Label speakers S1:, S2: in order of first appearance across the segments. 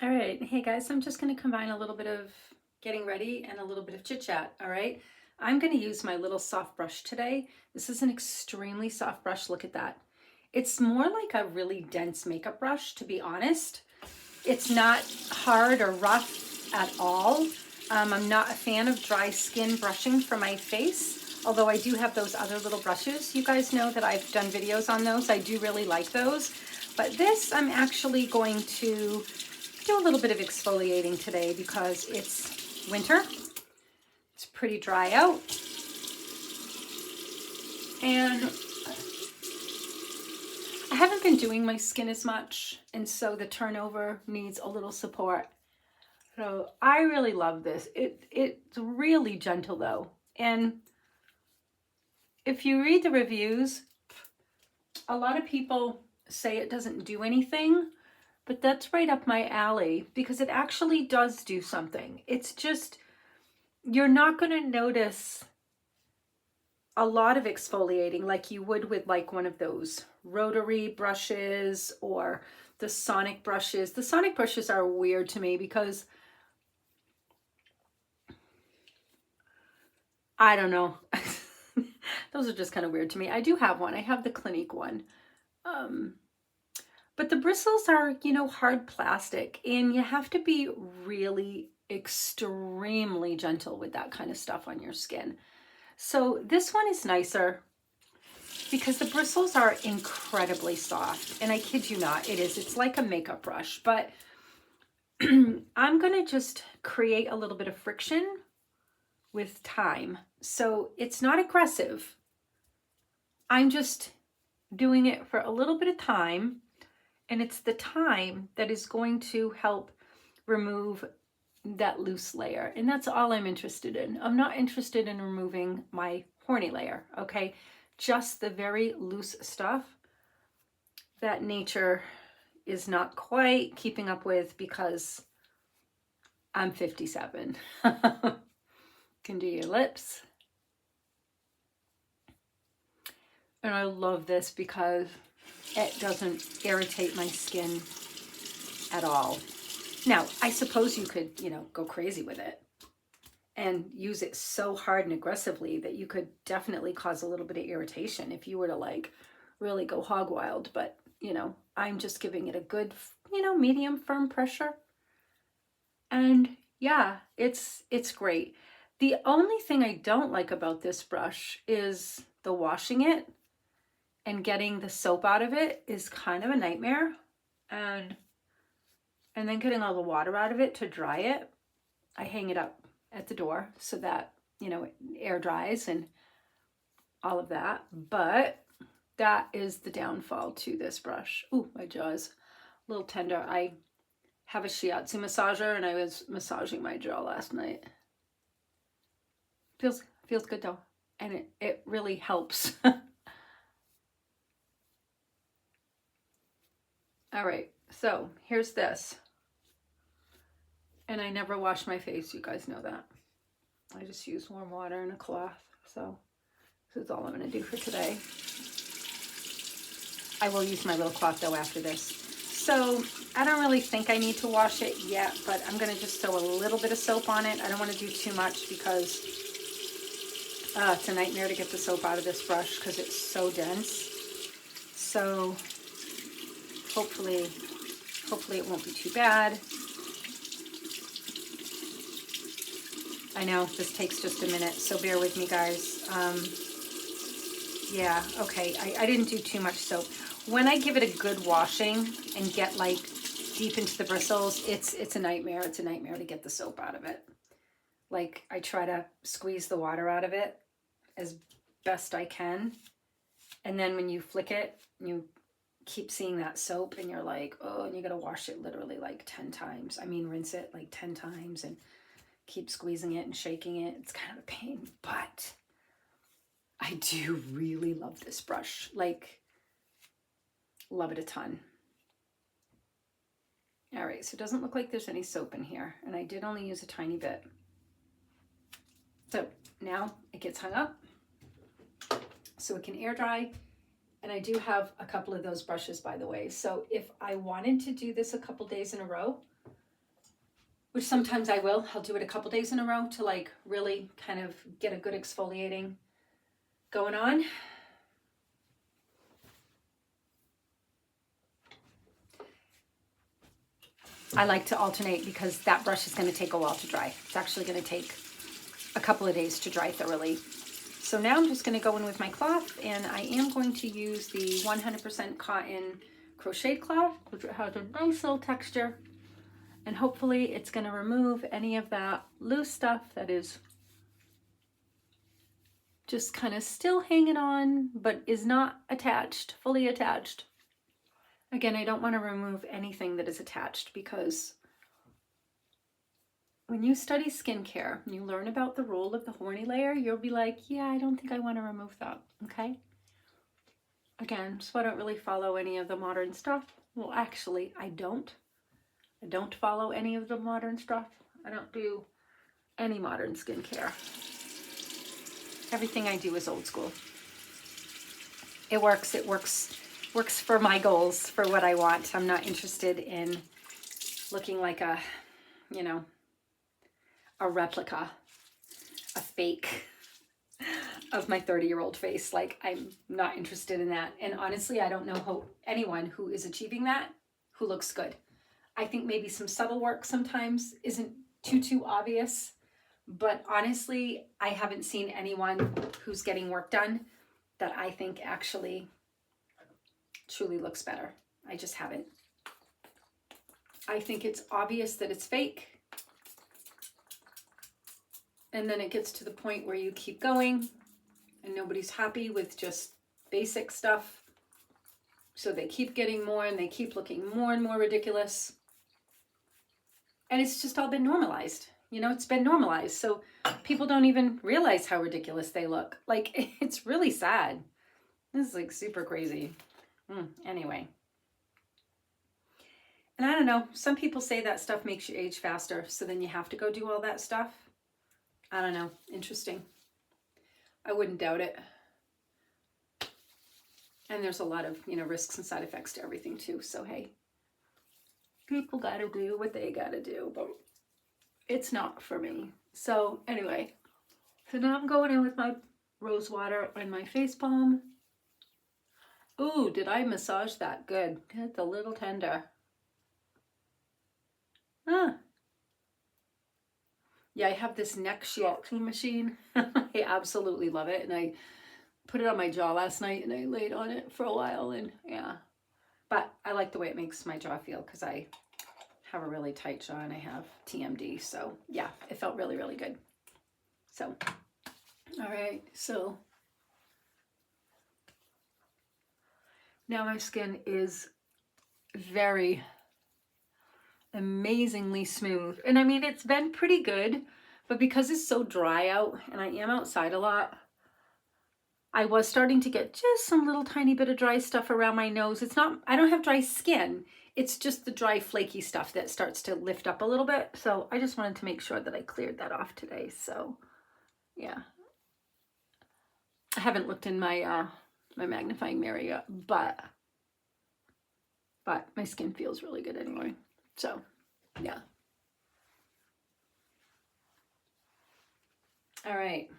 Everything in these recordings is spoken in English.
S1: All right. Hey guys, I'm just going to combine a little bit of getting ready and a little bit of chit chat. All right. I'm going to use my little soft brush today. This is an extremely soft brush. Look at that. It's more like a really dense makeup brush, to be honest. It's not hard or rough at all. I'm not a fan of dry skin brushing for my face, although I do have those other little brushes. You guys know that I've done videos on those. I do really like those. But this, I'm actually going to do a little bit of exfoliating today because it's winter. It's pretty dry out. And I haven't been doing my skin as much, and so the turnover needs a little support. So I really love this. It's really gentle though. And if you read the reviews, a lot of people say it doesn't do anything, but that's right up my alley because it actually does do something. It's just, you're not going to notice a lot of exfoliating like you would with like one of those rotary brushes or the sonic brushes. The sonic brushes are weird to me because I don't know. Those are just kind of weird to me. I do have one. I have the Clinique one. But the bristles are, hard plastic, and you have to be really extremely gentle with that kind of stuff on your skin. So this one is nicer because the bristles are incredibly soft, and I kid you not, it is. It's like a makeup brush, but I'm going to just create a little bit of friction with time. So it's not aggressive. I'm just doing it for a little bit of time, and it's the time that is going to help remove that loose layer. And that's all I'm interested in. I'm not interested in removing my horny layer, okay? Just the very loose stuff that nature is not quite keeping up with because I'm 57. Can do your lips. And I love this because it doesn't irritate my skin at all. Now, I suppose you could, go crazy with it and use it so hard and aggressively that you could definitely cause a little bit of irritation if you were to like really go hog wild. But, I'm just giving it a good, medium firm pressure. And yeah, it's great. The only thing I don't like about this brush is the washing it and getting the soap out of it is kind of a nightmare. And then getting all the water out of it to dry it. I hang it up at the door so that, it air dries and all of that. But that is the downfall to this brush. Ooh, my jaw's a little tender. I have a shiatsu massager and I was massaging my jaw last night. Feels good though. And it really helps. All right, so here's this. And I never wash my face, you guys know that. I just use warm water and a cloth. So this is all I'm going to do for today. I will use my little cloth though after this. So I don't really think I need to wash it yet, but I'm going to just throw a little bit of soap on it. I don't want to do too much because it's a nightmare to get the soap out of this brush because it's so dense. So hopefully it won't be too bad. I know this takes just a minute, so bear with me, guys. Yeah, okay, I didn't do too much soap. When I give it a good washing and get like deep into the bristles, it's a nightmare. It's a nightmare to get the soap out of it. Like I try to squeeze the water out of it as best I can. And then when you flick it, you keep seeing that soap and you're like, oh, and you gotta wash it literally like 10 times. I mean, rinse it like 10 times and keep squeezing it and shaking it. It's kind of a pain, but I do really love this brush. Like, love it a ton. All right, so it doesn't look like there's any soap in here, and I did only use a tiny bit. So now it gets hung up so it can air dry. And I do have a couple of those brushes, by the way. So if I wanted to do this a couple days in a row, which sometimes I will. I'll do it a couple days in a row to like really kind of get a good exfoliating going on. I like to alternate because that brush is going to take a while to dry. It's actually going to take a couple of days to dry thoroughly. So now I'm just going to go in with my cloth, and I am going to use the 100% cotton crocheted cloth, which has a nice little texture, and hopefully it's going to remove any of that loose stuff that is just kind of still hanging on, but is not attached, fully attached. Again, I don't want to remove anything that is attached, because when you study skincare and you learn about the role of the horny layer, you'll be like, yeah, I don't think I want to remove that, okay? Again, so I don't really follow any of the modern stuff. Well, actually, I don't follow any of the modern stuff. I don't do any modern skincare. Everything I do is old school. It works for my goals, for what I want. I'm not interested in looking like a, you know, a replica, a fake of my 30-year-old face. Like, I'm not interested in that. And honestly, I don't know anyone who is achieving that who looks good. I think maybe some subtle work sometimes isn't too obvious, but honestly, I haven't seen anyone who's getting work done that I think actually truly looks better. I just haven't. I think it's obvious that it's fake. And then it gets to the point where you keep going and nobody's happy with just basic stuff. So they keep getting more and they keep looking more and more ridiculous. And it's just all been normalized. You know, it's been normalized. So people don't even realize how ridiculous they look. Like, it's really sad. This is like super crazy. Anyway. And I don't know, some people say that stuff makes you age faster, so then you have to go do all that stuff. I don't know, interesting. I wouldn't doubt it. And there's a lot of, you know, risks and side effects to everything too. So hey, people gotta do what they gotta do, but it's not for me. So anyway, so now I'm going in with my rose water and my face balm. Ooh, did I massage that good? It's a little tender. Yeah, I have this neck shiatsu machine. I absolutely love it. And I put it on my jaw last night and I laid on it for a while, and yeah. But I like the way it makes my jaw feel because I have a really tight jaw and I have TMD. So yeah, it felt really, really good. So, all right. So now my skin is very amazingly smooth. And I mean, it's been pretty good, but because it's so dry out and I am outside a lot, I was starting to get just some little tiny bit of dry stuff around my nose. It's not, I don't have dry skin. It's just the dry flaky stuff that starts to lift up a little bit. So I just wanted to make sure that I cleared that off today. So yeah, I haven't looked in my my magnifying mirror yet, but my skin feels really good anyway. So yeah. All right.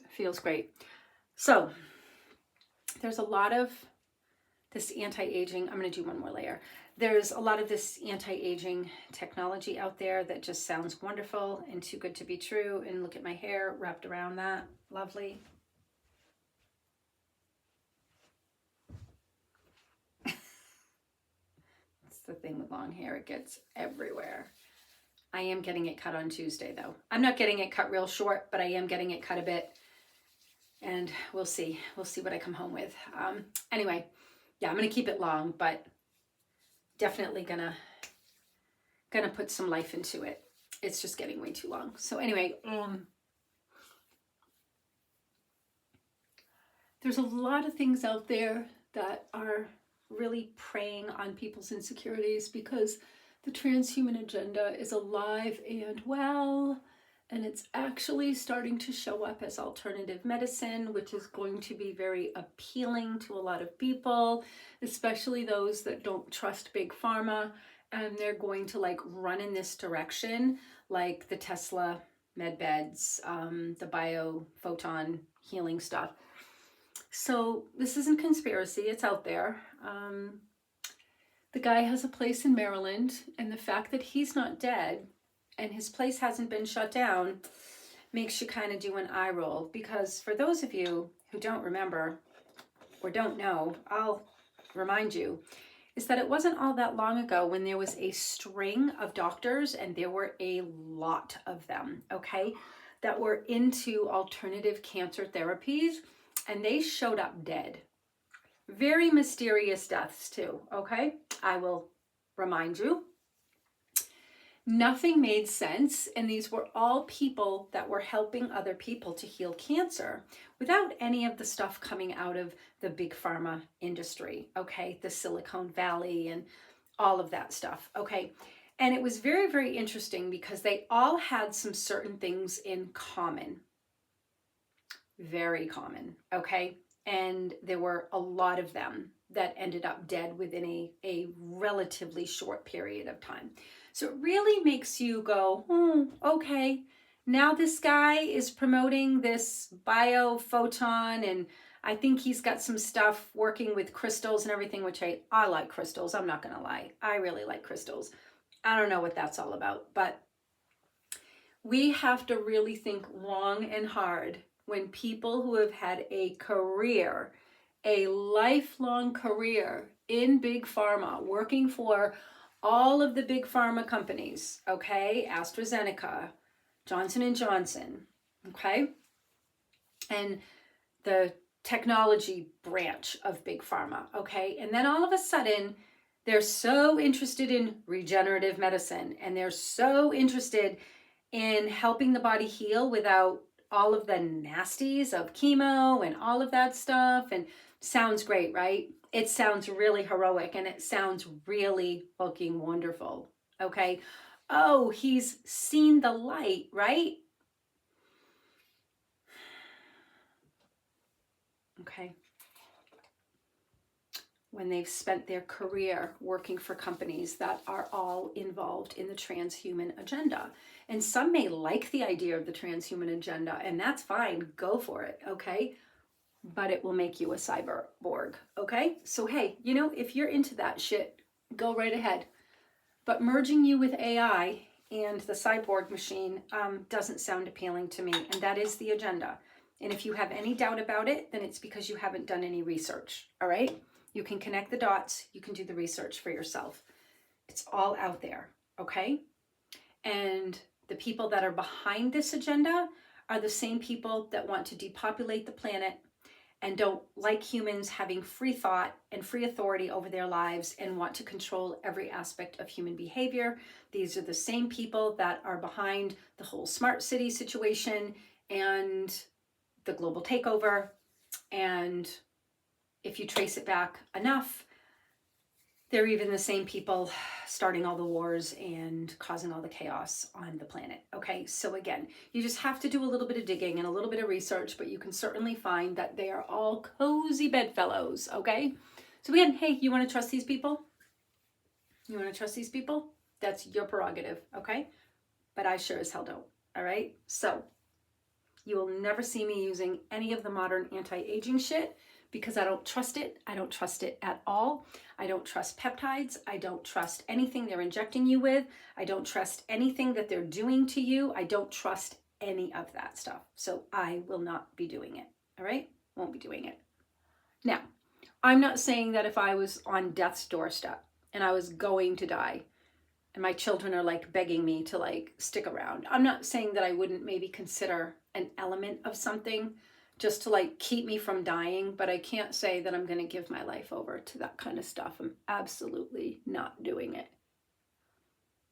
S1: Feels great. So there's a lot of this anti-aging. I'm going to do one more layer. There's a lot of this anti-aging technology out there that just sounds wonderful and too good to be true. And look at my hair wrapped around that. Lovely. It's the thing with long hair. It gets everywhere. I am getting it cut on Tuesday though. I'm not getting it cut real short, but I am getting it cut a bit. And we'll see. We'll see what I come home with. Anyway, yeah, I'm going to keep it long, but definitely gonna put some life into it. It's just getting way too long. So anyway, there's a lot of things out there that are really preying on people's insecurities because the transhuman agenda is alive and well, and it's actually starting to show up as alternative medicine, which is going to be very appealing to a lot of people, especially those that don't trust big pharma and they're going to like run in this direction, like the Tesla med beds, the biophoton healing stuff. So this isn't conspiracy, it's out there. The guy has a place in Maryland, and the fact that he's not dead and his place hasn't been shut down makes you kind of do an eye roll. Because for those of you who don't remember or don't know, I'll remind you, is that it wasn't all that long ago when there was a string of doctors, and there were a lot of them, okay, that were into alternative cancer therapies, and they showed up dead. Very mysterious deaths too, okay? I will remind you. Nothing made sense, and these were all people that were helping other people to heal cancer without any of the stuff coming out of the big pharma industry, okay? The Silicon Valley and all of that stuff, okay? And it was very, very interesting because they all had some certain things in common. Very common, okay? And there were a lot of them that ended up dead within a relatively short period of time. So it really makes you go, okay, now this guy is promoting this biophoton, and I think he's got some stuff working with crystals and everything, which I like crystals. I'm not going to lie. I really like crystals. I don't know what that's all about, but we have to really think long and hard when people who have had a career, a lifelong career in big pharma, working for all of the big pharma companies, okay, AstraZeneca, Johnson & Johnson, okay, and the technology branch of big pharma, okay, and then all of a sudden, they're so interested in regenerative medicine, and they're so interested in helping the body heal without all of the nasties of chemo and all of that stuff. And sounds great, right? It sounds really heroic, and it sounds really fucking wonderful, okay? Oh, he's seen the light, right? Okay. When they've spent their career working for companies that are all involved in the transhuman agenda. And some may like the idea of the transhuman agenda, and that's fine, go for it, okay? But it will make you a cyborg, okay? So hey, you know, if you're into that shit, go right ahead. But merging you with AI and the cyborg machine doesn't sound appealing to me, and that is the agenda. And if you have any doubt about it, then it's because you haven't done any research, all right? You can connect the dots, you can do the research for yourself. It's all out there, okay? And the people that are behind this agenda are the same people that want to depopulate the planet and don't like humans having free thought and free authority over their lives and want to control every aspect of human behavior. These are the same people that are behind the whole smart city situation and the global takeover. And if you trace it back enough, they're even the same people starting all the wars and causing all the chaos on the planet. Okay, so again, you just have to do a little bit of digging and a little bit of research, but you can certainly find that they are all cozy bedfellows, okay? So again, hey, you want to trust these people? You want to trust these people? That's your prerogative, okay? But I sure as hell don't, all right? So you will never see me using any of the modern anti-aging shit, because I don't trust it. I don't trust it at all. I don't trust peptides. I don't trust anything they're injecting you with. I don't trust anything that they're doing to you. I don't trust any of that stuff. So I will not be doing it. All right? Won't be doing it. Now, I'm not saying that if I was on death's doorstep and I was going to die and my children are like begging me to like stick around, I'm not saying that I wouldn't maybe consider an element of something just to like keep me from dying, but I can't say that I'm going to give my life over to that kind of stuff. I'm absolutely not doing it.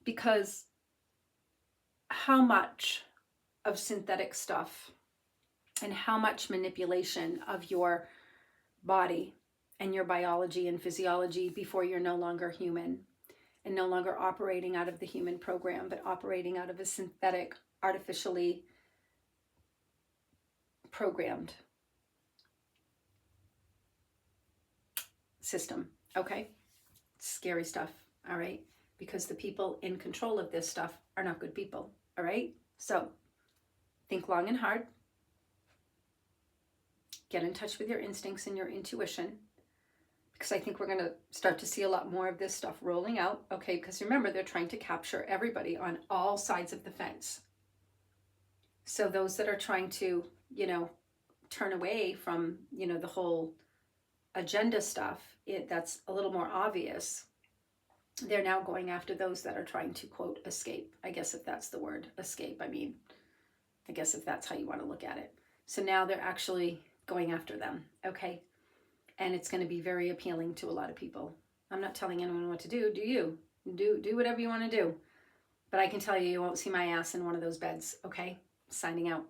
S1: Because how much of synthetic stuff and how much manipulation of your body and your biology and physiology before you're no longer human and no longer operating out of the human program, but operating out of a synthetic, artificially programmed system, okay? Scary stuff, all right? because the people in control of this stuff are not good people, all right? So think long and hard. Get in touch with your instincts and your intuition, because I think we're going to start to see a lot more of this stuff rolling out, okay? Because remember, they're trying to capture everybody on all sides of the fence. So those that are trying to, turn away from, the whole agenda stuff, that's a little more obvious. They're now going after those that are trying to, quote, escape. I guess if that's the word, escape. I guess if that's how you want to look at it. So now they're actually going after them, okay? And it's going to be very appealing to a lot of people. I'm not telling anyone what to do. Do you? Do whatever you want to do. But I can tell you, you won't see my ass in one of those beds, okay? Signing out.